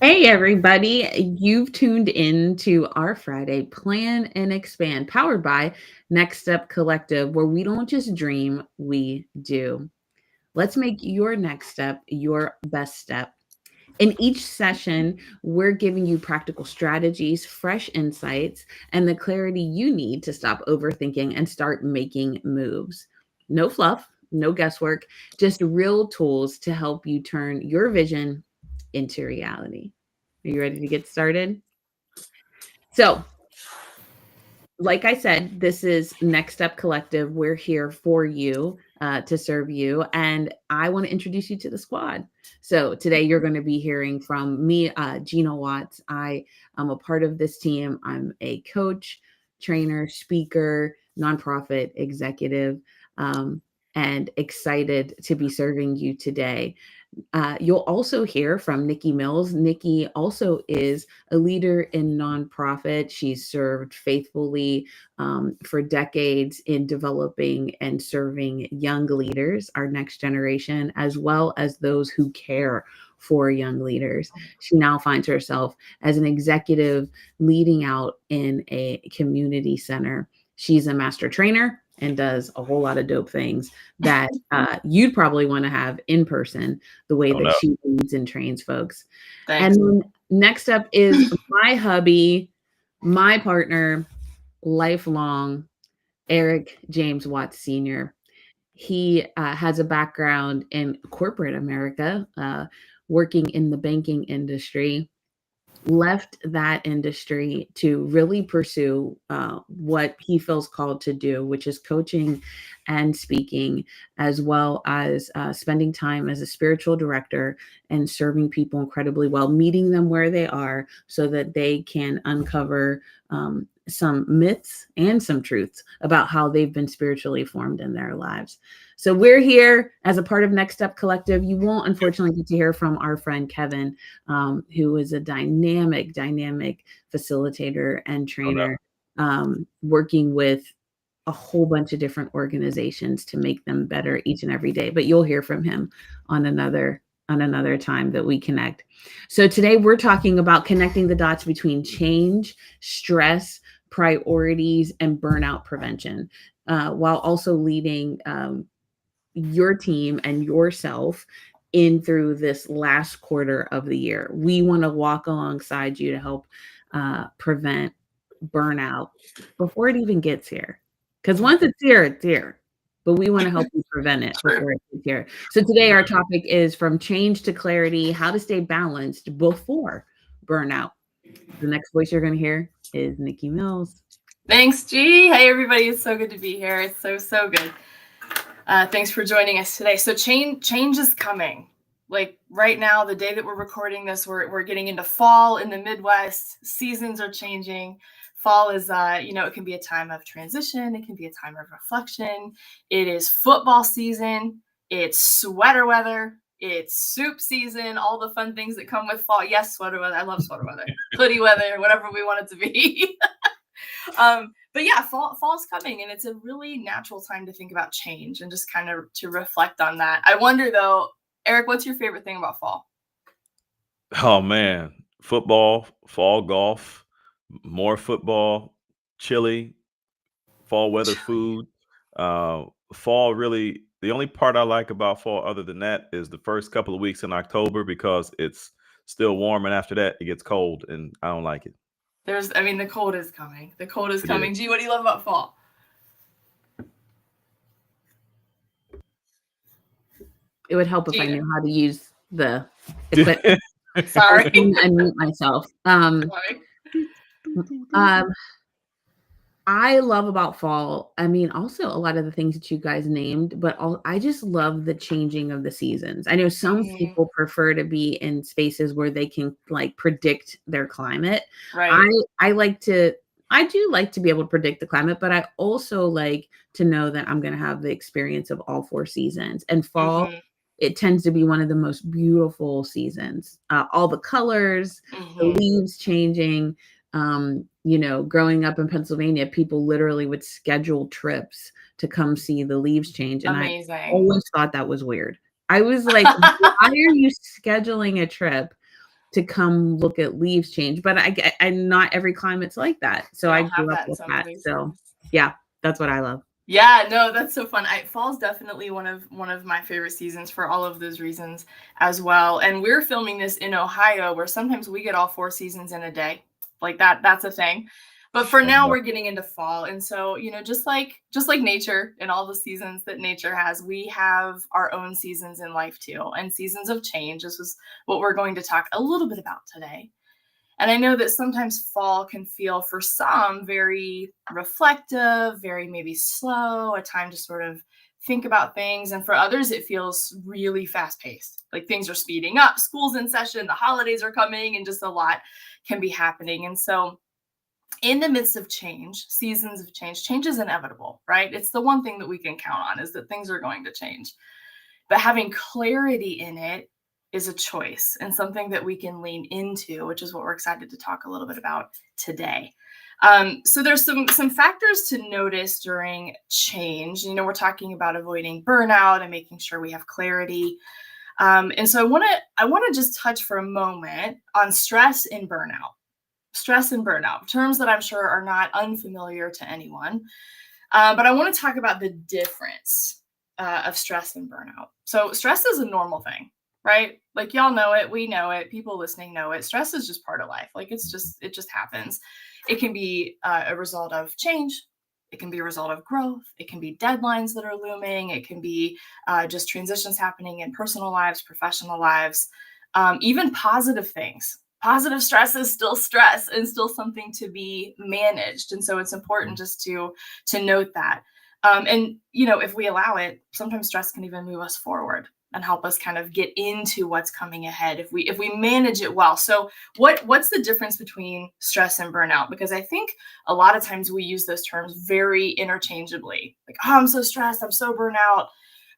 Hey, everybody. You've tuned in to our Friday Plan and Expand, powered by NextStep Collective, where we don't just dream, we do. Let's make your next step your best step. In each session, we're giving you practical strategies, fresh insights, and the clarity you need to stop overthinking and start making moves. No fluff, no guesswork, just real tools to help you turn your vision into reality. Are you ready to get started? So, like I said, this is Next Step Collective. We're here for you to serve you. And I want to introduce you to the squad. So, today you're going to be hearing from me, Gina Watts. I am a part of this team. I'm a coach, trainer, speaker, nonprofit executive, um, and excited to be serving you today. You'll also hear from Nikki Mills. Nikki also is a leader in nonprofit. She's served faithfully for decades in developing and serving young leaders, our next generation, as well as those who care for young leaders. She now finds herself as an executive leading out in a community center. She's a master trainer and does a whole lot of dope things that you'd probably want to have in person, the way Oh that no. she leads and trains folks. And Thanks. then next up is my hubby, my partner, lifelong, Eric James Watts Sr. He has a background in corporate America, working in the banking industry, left that industry to really pursue what he feels called to do, which is coaching and speaking, as well as spending time as a spiritual director and serving people incredibly well, meeting them where they are so that they can uncover some myths and some truths about how they've been spiritually formed in their lives. So we're here as a part of Next Step Collective. You won't unfortunately get to hear from our friend Kevin, who is a dynamic facilitator and Oh no. trainer, working with a whole bunch of different organizations to make them better each and every day. But you'll hear from him on another time that we connect. So today we're talking about connecting the dots between change, stress, priorities, and burnout prevention, while also leading your team and yourself in through this last quarter of the year. We want to walk alongside you to help prevent burnout before it even gets here. Because once it's here, it's here. But we want to help you prevent it True. before it gets here. So today our topic is from change to clarity, how to stay balanced before burnout. The next voice you're going to hear is Nikki Mills. Thanks, G. Hey, everybody. It's so good to be here. It's so good. Thanks for joining us today. So change is coming. Like right now, the day that we're recording this, we're getting into fall in the Midwest. Seasons are changing. Fall is, it can be a time of transition. It can be a time of reflection. It is football season. It's sweater weather. It's soup season. All the fun things that come with fall. Yes, sweater weather. I love sweater weather. Hoodie weather, whatever we want it to be. But yeah, fall's coming, and it's a really natural time to think about change and just kind of to reflect on that. I wonder though, Eric, what's your favorite thing about fall? Oh man. Football, fall golf, more football, chili, fall weather food. Fall really the only part I like about fall other than that is the first couple of weeks in October because it's still warm and after that it gets cold and I don't like it. The cold is coming. The cold is It is. coming. G, what do you love about fall? It would help if I Gina. knew how to use the equipment. Sorry. Unmute myself. Sorry. I love about fall. I mean, also a lot of the things that you guys named, but I just love the changing of the seasons. I know some Mhm. people prefer to be in spaces where they can like predict their climate. Right. I do like to be able to predict the climate, but I also like to know that I'm going to have the experience of all four seasons. And fall, Mhm. it tends to be one of the most beautiful seasons. All the colors, the Mhm. leaves changing. Growing up in Pennsylvania, people literally would schedule trips to come see the leaves change. And I Amazing. always thought that was weird. I was like, why are you scheduling a trip to come look at leaves change. But I not every climate's like that. So They I don't have grew up that in with some that. places. So yeah, that's what I love. Yeah, no, that's so fun. Fall's definitely one of my favorite seasons for all of those reasons as well. And we're filming this in Ohio, where sometimes we get all 4 seasons in a day. Like that's a thing. But for now, we're getting into fall, and so just like nature and all the seasons that nature has, we have our own seasons in life too, and seasons of change. This is what we're going to talk a little bit about today. And I know that sometimes fall can feel for some very reflective, very maybe slow, a time to sort of think about things. And for others, it feels really fast paced. Like things are speeding up, school's in session, the holidays are coming, and just a lot can be happening. And so, in the midst of change, seasons of change, change is inevitable, right? It's the one thing that we can count on, is that things are going to change. But having clarity in it is a choice and something that we can lean into, which is what we're excited to talk a little bit about today. So there's some factors to notice during change. We're talking about avoiding burnout and making sure we have clarity. And so I want to just touch for a moment on stress and burnout. Stress and burnout, terms that I'm sure are not unfamiliar to anyone. But I want to talk about the difference of stress and burnout. So stress is a normal thing, right? Like y'all know it, we know it, people listening know it. Stress is just part of life. Like it just happens. It can be a result of change. It can be a result of growth. It can be deadlines that are looming. It can be just transitions happening in personal lives, professional lives, even positive things. Positive stress is still stress and still something to be managed. And so it's important just to note that. And if we allow it, sometimes stress can even move us forward and help us kind of get into what's coming ahead if we manage it well. So what's the difference between stress and burnout? Because I think a lot of times we use those terms very interchangeably. Like, oh, I'm so stressed, I'm so burnt out.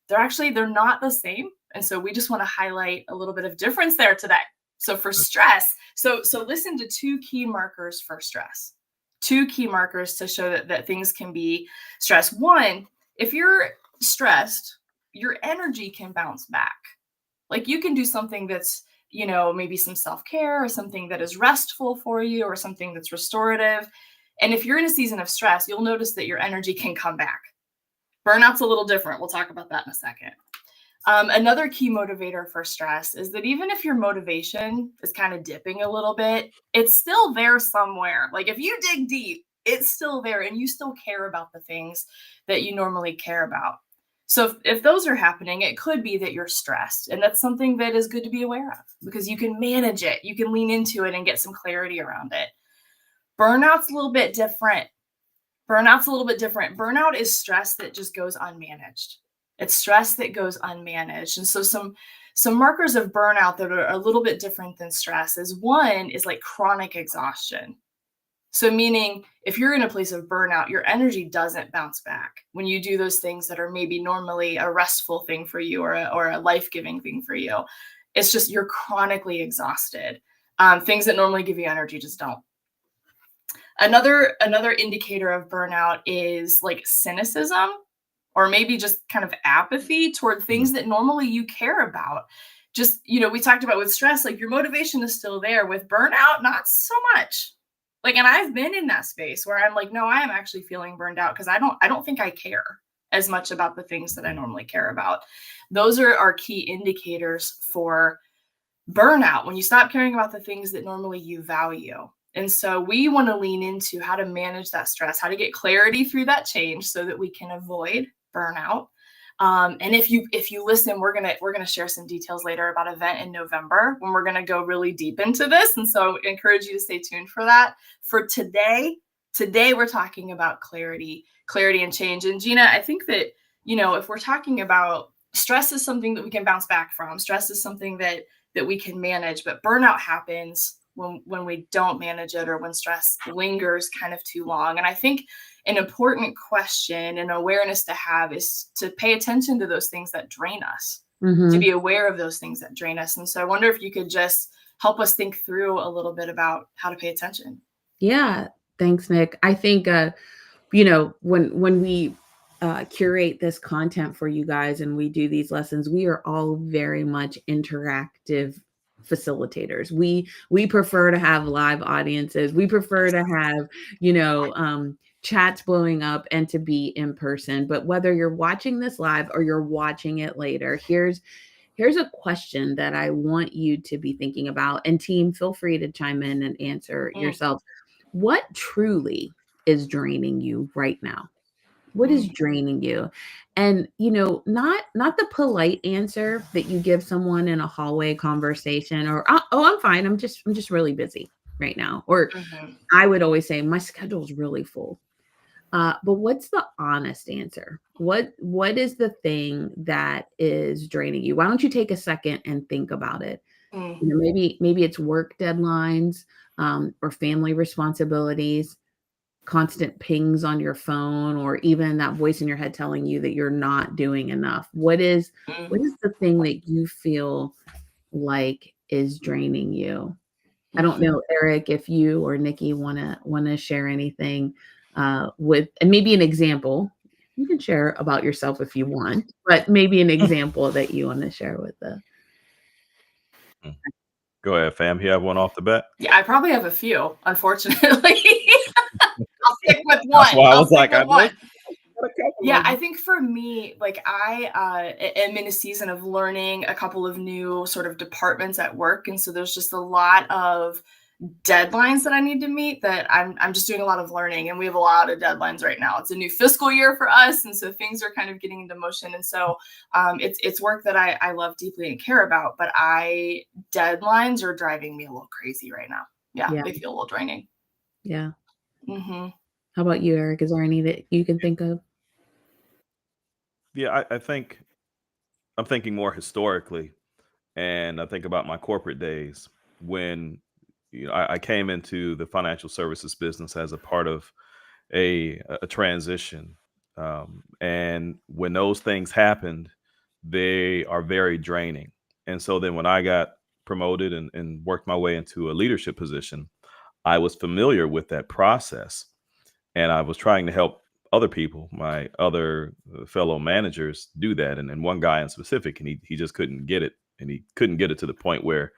They're not the same. And so we just want to highlight a little bit of difference there today. So for stress, so listen to 2 key markers for stress. 2 key markers to show that things can be stress. One, if you're stressed, your energy can bounce back. Like you can do something that's, maybe some self-care or something that is restful for you or something that's restorative. And if you're in a season of stress, you'll notice that your energy can come back. Burnout's a little different. We'll talk about that in a second. Another key motivator for stress is that even if your motivation is kind of dipping a little bit, it's still there somewhere. Like if you dig deep, it's still there and you still care about the things that you normally care about. So if those are happening, it could be that you're stressed, and that's something that is good to be aware of because you can manage it. You can lean into it and get some clarity around it. Burnout's a little bit different. Burnout is stress that just goes unmanaged. It's stress that goes unmanaged. And so some markers of burnout that are a little bit different than stress is one is like chronic exhaustion. So meaning if you're in a place of burnout, your energy doesn't bounce back when you do those things that are maybe normally a restful thing for you or a life-giving thing for you. It's just you're chronically exhausted. Things that normally give you energy just don't. Another indicator of burnout is like cynicism or maybe just kind of apathy toward things that normally you care about. Just, we talked about with stress, like your motivation is still there. With burnout, not so much. Like, and I've been in that space where I'm like, no, I am actually feeling burned out because I don't think I care as much about the things that I normally care about. Those are our key indicators for burnout, when you stop caring about the things that normally you value. And so we want to lean into how to manage that stress, how to get clarity through that change so that we can avoid burnout. And if you listen, we're gonna share some details later about an event in November when we're gonna go really deep into this. And so I encourage you to stay tuned for that. For today we're talking about clarity and change. And Gina, I think that, if we're talking about stress is something that we can bounce back from, stress is something that we can manage, but burnout happens when we don't manage it or when stress lingers kind of too long. And I think an important question and awareness to have is to pay attention to those things that drain us, to be aware of those things that drain us. And so I wonder if you could just help us think through a little bit about how to pay attention. Yeah. Thanks, Nick. I think, when we curate this content for you guys and we do these lessons, we are all very much interactive facilitators. We prefer to have live audiences. We prefer to have, chats blowing up and to be in person. But whether you're watching this live or you're watching it later, here's a question that I want you to be thinking about. And team, feel free to chime in and answer yourself. What truly is draining you right now? What is draining you? And not the polite answer that you give someone in a hallway conversation, or oh, I'm fine. I'm just really busy right now. Or I would always say my schedule's really full. But what's the honest answer? What is the thing that is draining you? Why don't you take a second and think about it? Maybe it's work deadlines, or family responsibilities, constant pings on your phone, or even that voice in your head telling you that you're not doing enough. What is the thing that you feel like is draining you? I don't know, Eric, if you or Nikki want to share anything with, and maybe an example. You can share about yourself if you want, but maybe an example that you want to share with the. Go ahead, fam. You have one off the bat? Yeah, I probably have a few, unfortunately. I'll stick with one. That's why I was like, I know. Yeah, I think for me, like I am in a season of learning a couple of new sort of departments at work. And so there's just a lot of deadlines that I need to meet that I'm just doing a lot of learning, and we have a lot of deadlines right now. It's a new fiscal year for us, and so things are kind of getting into motion. And so it's work that I love deeply and care about, but deadlines are driving me a little crazy right now. Yeah. They feel a little draining. Yeah. How about you, Eric? Is there any that you can think of? Yeah, I think I'm thinking more historically, and I think about my corporate days when I came into the financial services business as a part of a transition, and when those things happened, they are very draining. And so then when I got promoted and worked my way into a leadership position, I was familiar with that process, and I was trying to help other people, my other fellow managers, do that. And one guy in specific, and he just couldn't get it, and he couldn't get it to the point where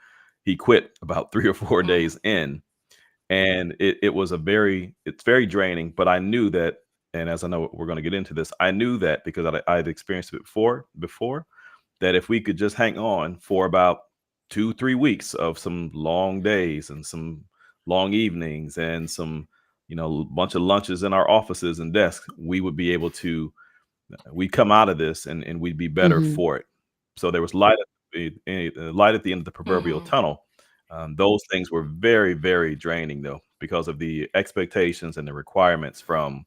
he quit about 3 or 4 days in. And it's very draining. But I knew that, and as I know we're going to get into this, I knew that because I'd experienced it before, that if we could just hang on for about 2-3 weeks of some long days and some long evenings and some bunch of lunches in our offices and desks, we would be able to we'd come out of this and we'd be better for it. So there was light at the end of the proverbial tunnel. Those things were very, very draining, though, because of the expectations and the requirements from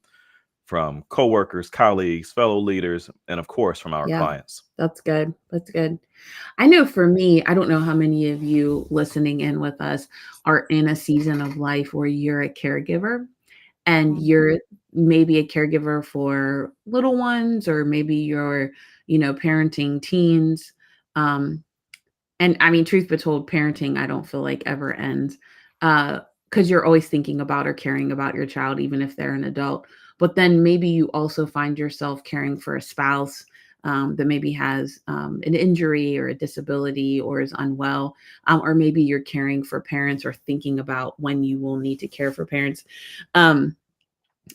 coworkers, colleagues, fellow leaders, and of course from our clients. That's good. That's good. I know for me, I don't know how many of you listening in with us are in a season of life where you're a caregiver, and you're maybe a caregiver for little ones, or maybe you're, parenting teens. And I mean, truth be told, parenting, I don't feel like ever ends, because you're always thinking about or caring about your child, even if they're an adult. But then maybe you also find yourself caring for a spouse that maybe has an injury or a disability or is unwell, or maybe you're caring for parents or thinking about when you will need to care for parents.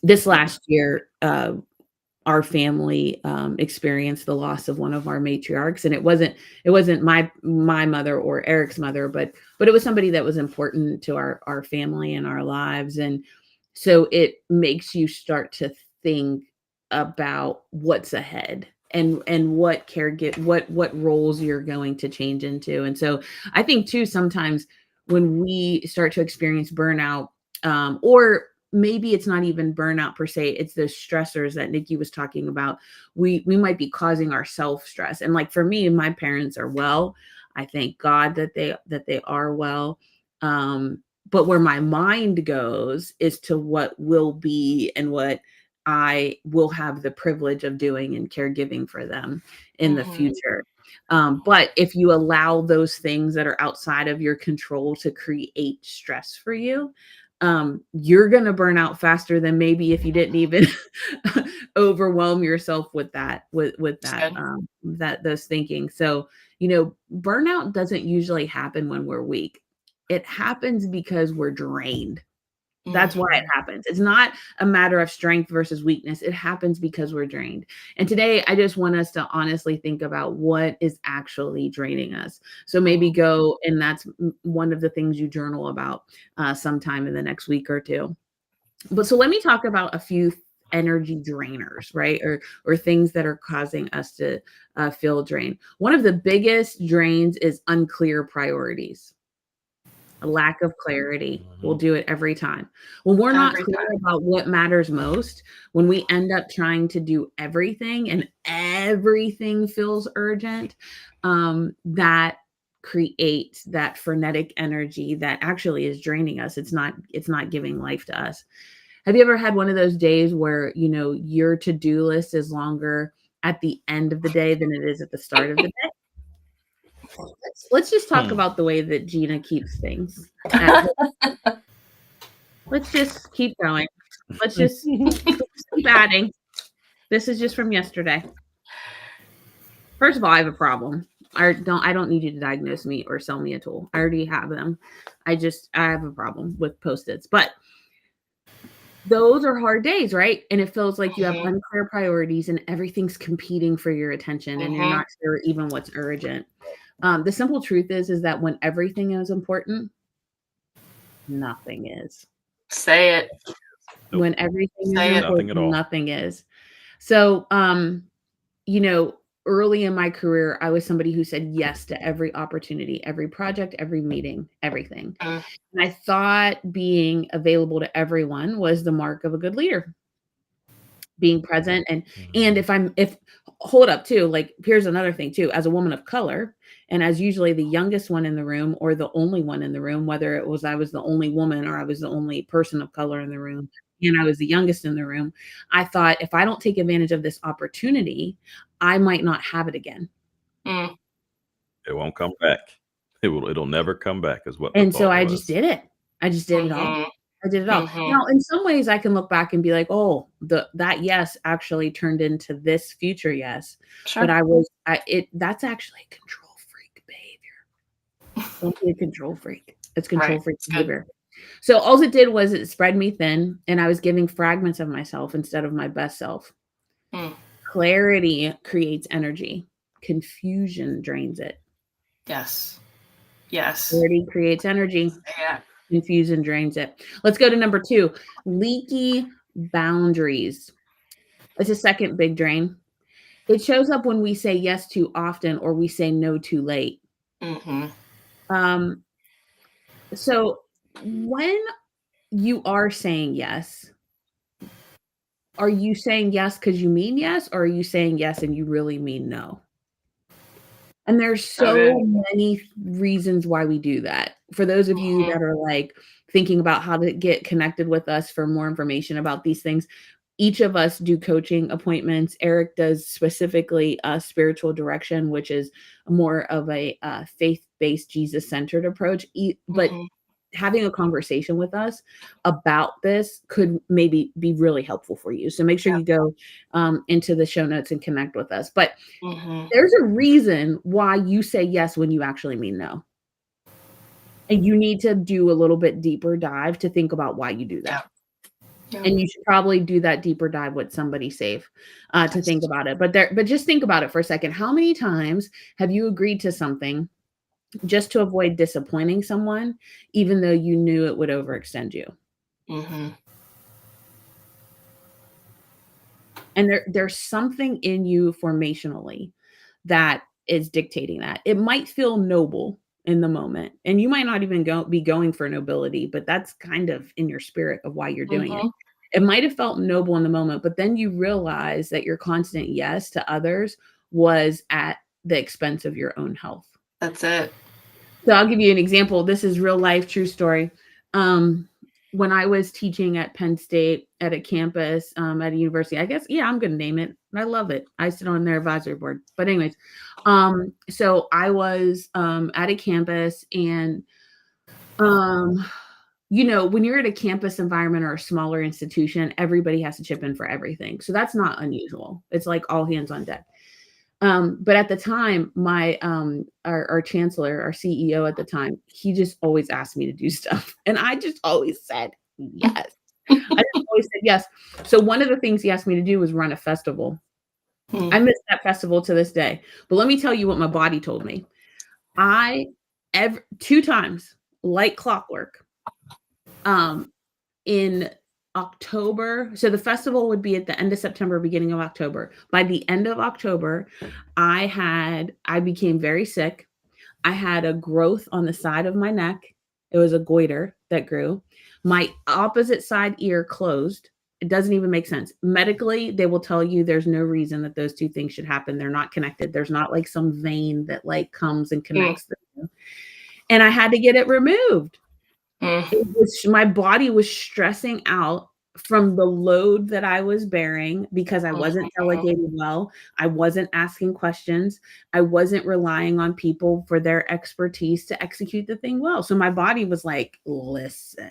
This last year, our family experienced the loss of one of our matriarchs, and it wasn't my mother or Eric's mother, but it was somebody that was important to our family and our lives. And so it makes you start to think about what's ahead and what what roles you're going to change into. And so I think too, sometimes when we start to experience burnout, or maybe it's not even burnout per se, it's the stressors that Nikki was talking about, we might be causing ourselves stress. And like for me, my parents are well. I thank God that they are well. But where my mind goes is to what will be and what I will have the privilege of doing and caregiving for them in the future. But if you allow those things that are outside of your control to create stress for you, you're going to burn out faster than maybe if you didn't even overwhelm yourself with that, those thinking. So Burnout doesn't usually happen when we're weak. It happens because we're drained. That's why it happens. It's not a matter of strength versus weakness. It happens because we're drained. And today, I just want us to honestly think about what is actually draining us. So maybe go, and that's one of the things you journal about sometime in the next week or two. But so let me talk about a few energy drainers, right? Or things that are causing us to feel drained. One of the biggest drains is unclear priorities. A lack of clarity will do it every time. When we're not Every clear time. about what matters most, when we end up trying to do everything and everything feels urgent, that creates that frenetic energy that actually is draining us. It's not giving life to us. Have you ever had one of those days where, your to-do list is longer at the end of the day than it is at the start of the day? Let's just talk about the way that Gina keeps things at home. Let's just keep going. Let's just keep adding. This is just from yesterday. First of all, I have a problem. I don't need you to diagnose me or sell me a tool. I already have them. I have a problem with Post-its. But those are hard days, right? And it feels like you have unclear priorities and everything's competing for your attention and you're not sure even what's urgent. The simple truth is that when everything is important, nothing is. Say it. When everything Say is it. important, Nothing at all. nothing is. So, early in my career, I was somebody who said yes to every opportunity, every project, every meeting, everything. And I thought being available to everyone was the mark of a good leader. Being present and if hold up too, like here's another thing too, as a woman of color and as usually the youngest one in the room or the only one in the room, whether it was I was the only woman or I was the only person of color in the room and I was the youngest in the room, I thought if I don't take advantage of this opportunity, I might not have it again. It won't come back. It'll never come back is what the And so thought I was. just did it. I just did it all. I did it all. Now, in some ways I can look back and be like, oh, that yes actually turned into this future yes. Sure. But that's actually control freak behavior. Don't be a control freak. It's control freak behavior. So all it did was it spread me thin and I was giving fragments of myself instead of my best self. Clarity creates energy. Confusion drains it. Yes. Clarity creates energy. Yeah. Confusion drains it. Let's go to number 2, leaky boundaries. It's a second big drain. It shows up when we say yes too often or we say no too late. So when you are saying yes, are you saying yes because you mean yes, or are you saying yes and you really mean no? And there's so many reasons why we do that. For those of you that are like thinking about how to get connected with us for more information about these things, each of us do coaching appointments. Eric does specifically spiritual direction, which is more of a faith-based, Jesus-centered approach. But having a conversation with us about this could maybe be really helpful for you. So make sure you go into the show notes and connect with us. But there's a reason why you say yes when you actually mean no. And you need to do a little bit deeper dive to think about why you do that. And you should probably do that deeper dive with somebody safe to think about it. But just think about it for a second. How many times have you agreed to something just to avoid disappointing someone, even though you knew it would overextend you? And there's something in you formationally that is dictating that. It might feel noble in the moment, and you might not even be going for nobility, but that's kind of in your spirit of why you're doing it. It might have felt noble in the moment, but then you realize that your constant yes to others was at the expense of your own health. That's it. So I'll give you an example. This is real life, true story. When I was teaching at Penn State at a campus, at a university, I guess, yeah, I'm going to name it. I love it. I sit on their advisory board. But anyways, so I was at a campus and, when you're at a campus environment or a smaller institution, everybody has to chip in for everything. So that's not unusual. It's like all hands on deck. But at the time, my our chancellor, our CEO at the time, he just always asked me to do stuff. And I just always said yes. I just always said yes. So one of the things he asked me to do was run a festival. I miss that festival to this day. But let me tell you what my body told me. Two times, like clockwork, in October. So the festival would be at the end of September, beginning of October. By the end of October, I became very sick. I had a growth on the side of my neck. It was a goiter that grew. My opposite side ear closed. It doesn't even make sense. Medically, they will tell you there's no reason that those two things should happen. They're not connected. There's not like some vein that like comes and connects them. And I had to get it removed. My body was stressing out from the load that I was bearing because I wasn't delegating well. I wasn't asking questions. I wasn't relying on people for their expertise to execute the thing well. So my body was like, listen,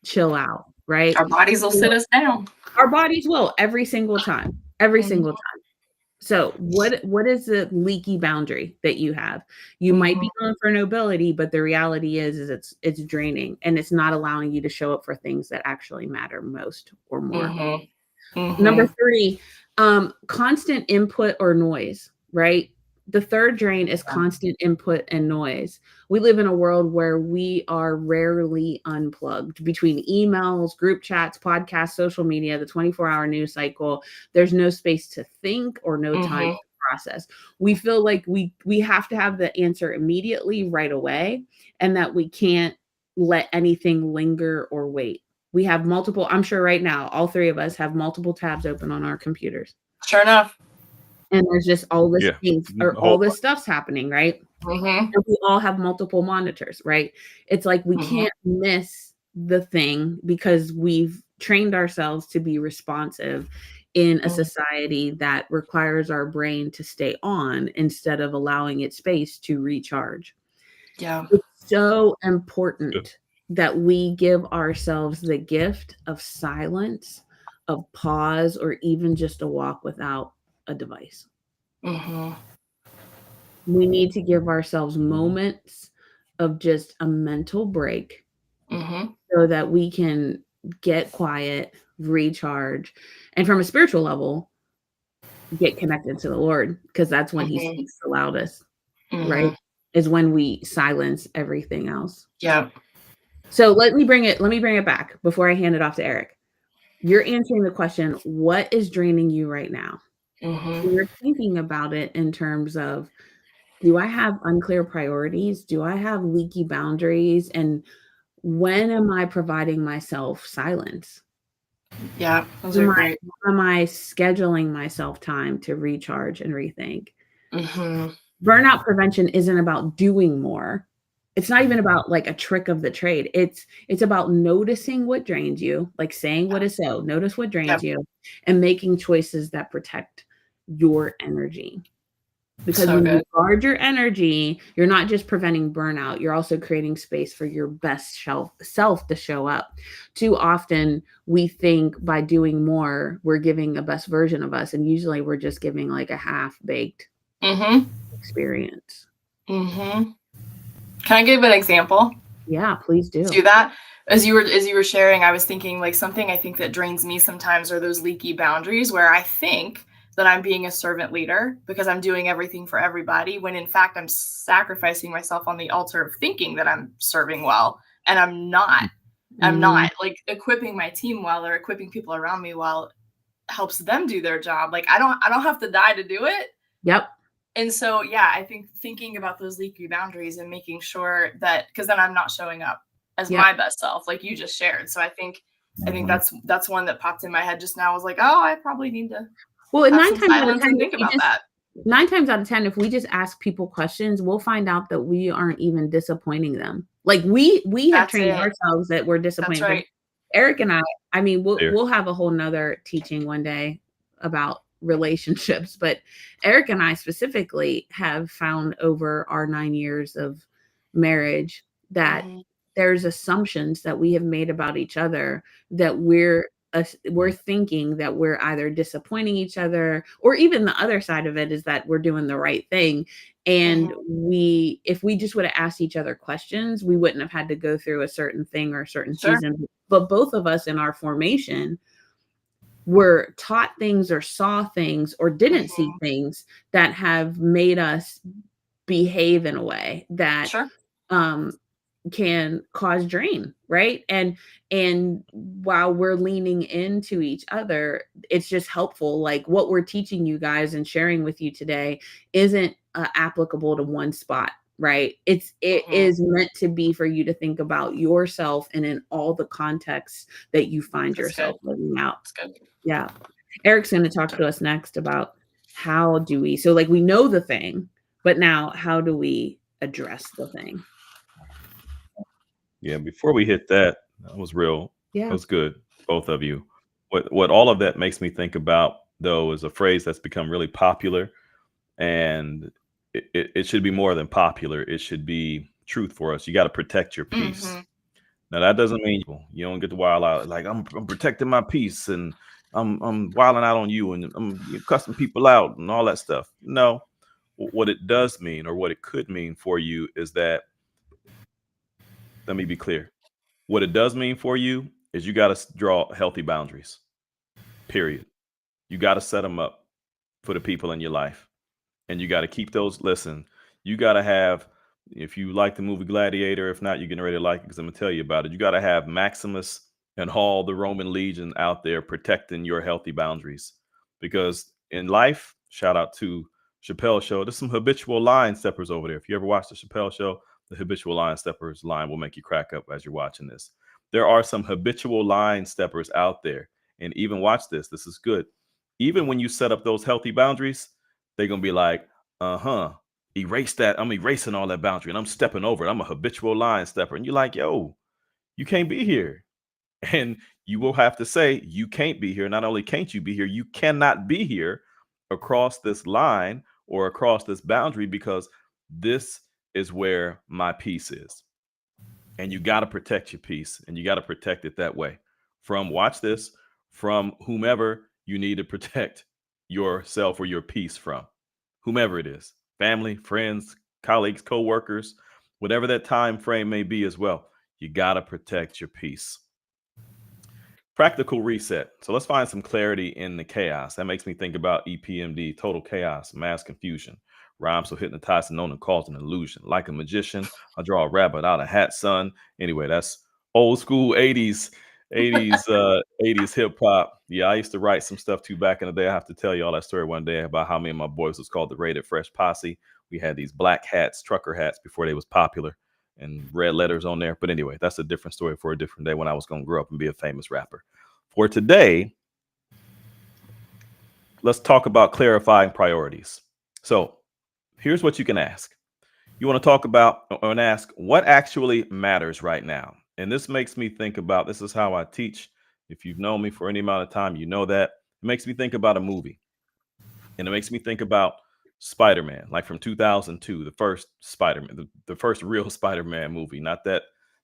chill out, right? Our bodies will sit us down. Our bodies will every single time, single time. So what is the leaky boundary that you have? You might be going for nobility, but the reality is it's draining and it's not allowing you to show up for things that actually matter most or more. Number 3, constant input or noise, right? The third drain is constant input and noise. We live in a world where we are rarely unplugged between emails, group chats, podcasts, social media, the 24-hour news cycle. There's no space to think or no time to process. We feel like we have to have the answer immediately right away and that we can't let anything linger or wait. We have multiple, I'm sure right now, all 3 of us have multiple tabs open on our computers. Sure enough. And there's just all this things or all this stuff's happening, right? And we all have multiple monitors, right? It's like we can't miss the thing because we've trained ourselves to be responsive in a society that requires our brain to stay on instead of allowing it space to recharge. Yeah. It's so important that we give ourselves the gift of silence, of pause, or even just a walk without a device. We need to give ourselves moments of just a mental break so that we can get quiet, recharge, and from a spiritual level, get connected to the Lord, because that's when he speaks the loudest, right? Is when we silence everything else. Yeah. So let me bring it back before I hand it off to Eric. You're answering the question, what is draining you right now? You're thinking about it in terms of, do I have unclear priorities? Do I have leaky boundaries? And when am I providing myself silence? Yeah, those are great. Am I scheduling myself time to recharge and rethink? Burnout prevention isn't about doing more. It's not even about like a trick of the trade. It's about noticing what drains you, like saying what is so, notice what drains you, and making choices that protect your energy. Because when you guard your energy, you're not just preventing burnout, you're also creating space for your best self to show up. Too often, we think by doing more, we're giving a best version of us. And usually we're just giving like a half-baked experience. Can I give an example? Yeah, please do. Do that. As you were sharing, I was thinking like something I think that drains me sometimes are those leaky boundaries where I think that I'm being a servant leader because I'm doing everything for everybody, when in fact I'm sacrificing myself on the altar of thinking that I'm serving well, and I'm not. I'm not. Like equipping my team well or equipping people around me well helps them do their job. Like I don't have to die to do it. Yep. And so, yeah, I think thinking about those leaky boundaries and making sure that, because then I'm not showing up as my best self, like you just shared. So I think that's one that popped in my head just now. I was like, oh, I probably need to. Well, 9 times out of 10, think about that. 9 times out of 10, if we just ask people questions, we'll find out that we aren't even disappointing them. Like we have trained ourselves that we're disappointing them. Right. Eric and I mean, we'll have a whole nother teaching one day about relationships, but Eric and I specifically have found over our 9 years of marriage that there's assumptions that we have made about each other that we're we're thinking that we're either disappointing each other, or even the other side of it is that we're doing the right thing. And if we just would have asked each other questions, we wouldn't have had to go through a certain thing or a certain Sure. season. But both of us in our formation were taught things or saw things or didn't see things that have made us behave in a way that Sure. can cause drain, right? And while we're leaning into each other, it's just helpful. Like what we're teaching you guys and sharing with you today isn't applicable to one spot, right? It is meant to be for you to think about yourself and in all the contexts that you find That's yourself good. living out. That's good. Yeah. Eric's going to talk to us next about how do we, so like we know the thing, but now how do we address the thing? Yeah, before we hit that, that was real. That Yeah. was good, both of you. What all of that makes me think about, though, is a phrase that's become really popular, and it should be more than popular. It should be truth for us. You got to protect your peace. Now that doesn't mean you don't get to wild out like I'm protecting my peace and I'm wilding out on you and I'm cussing people out and all that stuff. No, what it does mean, or what it could mean for you, is that, let me be clear. What it does mean for you is you got to draw healthy boundaries. Period. You got to set them up for the people in your life, and you got to keep those. Listen, you got to have. If you like the movie Gladiator, if not, you're getting ready to like it because I'm gonna tell you about it. You got to have Maximus and all the Roman legion out there protecting your healthy boundaries, because in life, shout out to Chappelle Show. There's some habitual line steppers over there. If you ever watch the Chappelle Show, the habitual line steppers line will make you crack up as you're watching this. There are some habitual line steppers out there, and even watch this. This is good. Even when you set up those healthy boundaries, they're gonna be like, erase that. I'm erasing all that boundary and I'm stepping over it. I'm a habitual line stepper. And you're like, yo, you can't be here. And you will have to say, you can't be here. Not only can't you be here, you cannot be here across this line or across this boundary, because this is where my peace is. And you got to protect your peace, and you got to protect it that way from, watch this, from whomever you need to protect yourself or your peace from, whomever it is, family, friends, colleagues, co-workers, whatever that time frame may be as well. You got to protect your peace. Practical reset. So let's find some clarity in the chaos. That makes me think about EPMD, total chaos, mass confusion. Rhymes so hypnotizing, known and caused an illusion. Like a magician, I draw a rabbit out of hat, son. Anyway, that's old school 80s hip hop. Yeah, I used to write some stuff too back in the day. I have to tell you all that story one day about how me and my boys was called the Rated Fresh Posse. We had these black hats, trucker hats, before they was popular, and red letters on there. But anyway, that's a different story for a different day when I was going to grow up and be a famous rapper. For today, let's talk about clarifying priorities. So here's what you can ask. You want to talk about and ask what actually matters right now. And this makes me think about, this is how I teach. If you've known me for any amount of time, you know that it makes me think about a movie. And it makes me think about Spider-Man, like from 2002, the first Spider-Man, the first real Spider-Man movie, not that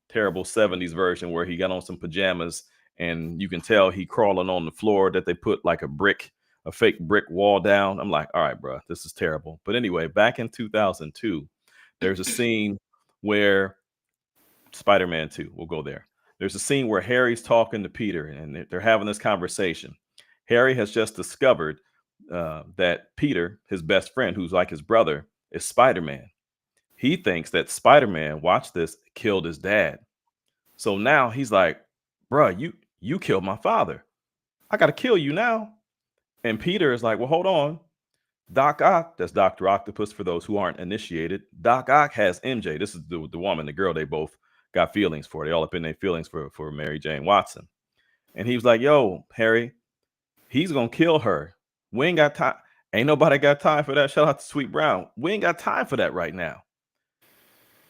terrible 70s version where he got on some pajamas and you can tell he crawling on the floor that they put like a fake brick wall down. I'm like, all right, bro, this is terrible. But anyway, back in 2002, there's a scene where Spider-Man 2, we'll go there. There's a scene where Harry's talking to Peter and they're having this conversation. Harry has just discovered that Peter, his best friend, who's like his brother, is Spider-Man. He thinks that Spider-Man, watch this, killed his dad. So now he's like, bruh, you killed my father. I got to kill you now. And Peter is like, well, hold on. Doc Ock, that's Dr. Octopus for those who aren't initiated. Doc Ock has MJ. This is the woman, the girl they both got feelings for. They all up in their feelings for Mary Jane Watson. And he was like, yo, Harry, he's going to kill her. We ain't got time. Ain't nobody got time for that. Shout out to Sweet Brown. We ain't got time for that right now.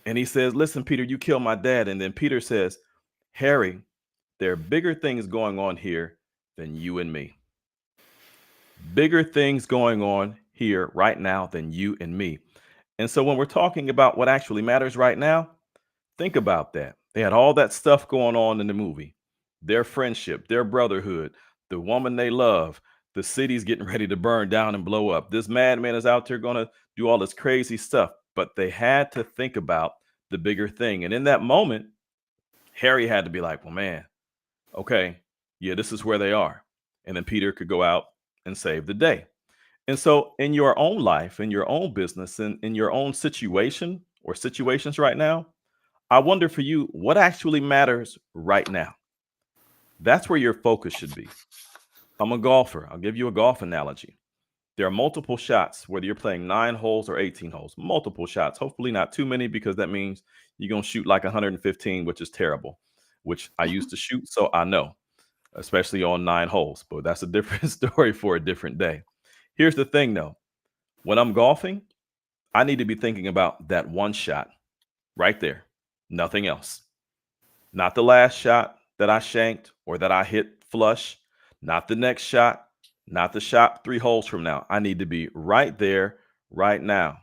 And he says, listen, Peter, you killed my dad. And then Peter says, Harry, there are bigger things going on here than you and me. Bigger things going on here right now than you and me. And so when we're talking about what actually matters right now, think about that. They had all that stuff going on in the movie. their friendship, their brotherhood, the woman they love, the city's getting ready to burn down and blow up. This madman is out there going to do all this crazy stuff. But they had to think about the bigger thing. And in that moment, Harry had to be like, well, man, okay, yeah, this is where they are. And then Peter could go out and save the day. And so, in your own life, in your own business, in your own situation or situations right now, I wonder for you, what actually matters right now? That's where your focus should be. I'm a golfer. I'll give you a golf analogy. There are multiple shots, whether you're playing 9 holes or 18 holes, multiple shots. Hopefully, not too many, because that means you're going to shoot like 115, which is terrible, which I used to shoot. So I know, especially on 9 holes, but that's a different story for a different day. Here's the thing though, when I'm golfing, I need to be thinking about that one shot right there, nothing else. Not the last shot that I shanked or that I hit flush, not the next shot, not the shot 3 holes from now. I need to be right there, right now.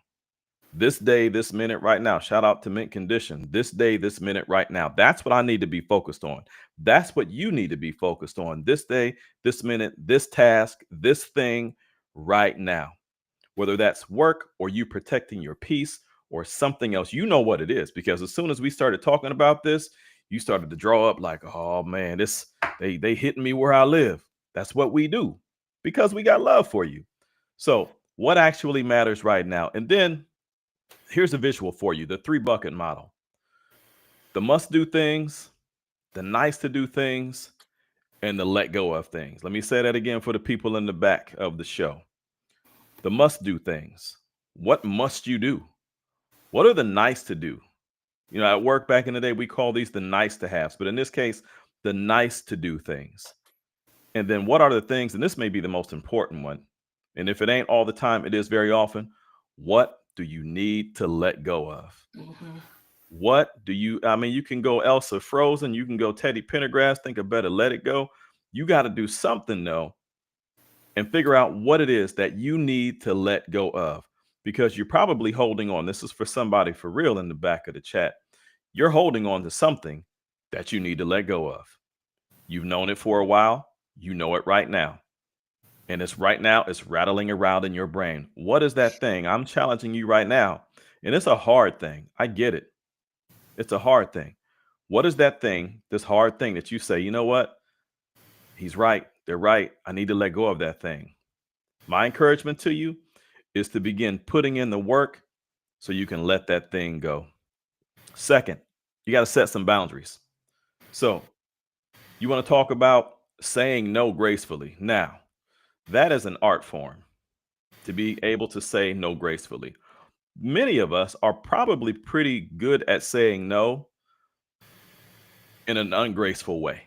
This day, this minute, right now. Shout out to Mint Condition. This day, this minute, right now. That's what I need to be focused on. That's what you need to be focused on. This day, this minute, this task, this thing, right now. Whether that's work or you protecting your peace or something else, you know what it is. Because as soon as we started talking about this, you started to draw up like, oh man, they hitting me where I live. That's what we do because we got love for you. So what actually matters right now? And then here's a visual for you, the 3 bucket model. The must do things, the nice to do things, and the let go of things. Let me say that again for the people in the back of the show. The must do things. What must you do? What are the nice to do? You know, at work back in the day, we call these the nice to haves, but in this case, the nice to do things. And then what are the things, and this may be the most important one, and if it ain't all the time, it is very often, what do you need to let go of? Mhm. What do you, I mean, you can go Elsa Frozen, you can go Teddy Pendergrass, think of better, let it go. You got to do something though, and figure out what it is that you need to let go of, because you're probably holding on. This is for somebody for real in the back of the chat. You're holding on to something that you need to let go of. You've known it for a while. You know it right now. And it's right now, it's rattling around in your brain. What is that thing? I'm challenging you right now. And it's a hard thing. I get it. It's a hard thing. What is that thing, this hard thing that you say, you know what? He's right. They're right. I need to let go of that thing. My encouragement to you is to begin putting in the work so you can let that thing go. Second, you got to set some boundaries. So you want to talk about saying no gracefully. Now, that is an art form, to be able to say no gracefully. Many of us are probably pretty good at saying no in an ungraceful way,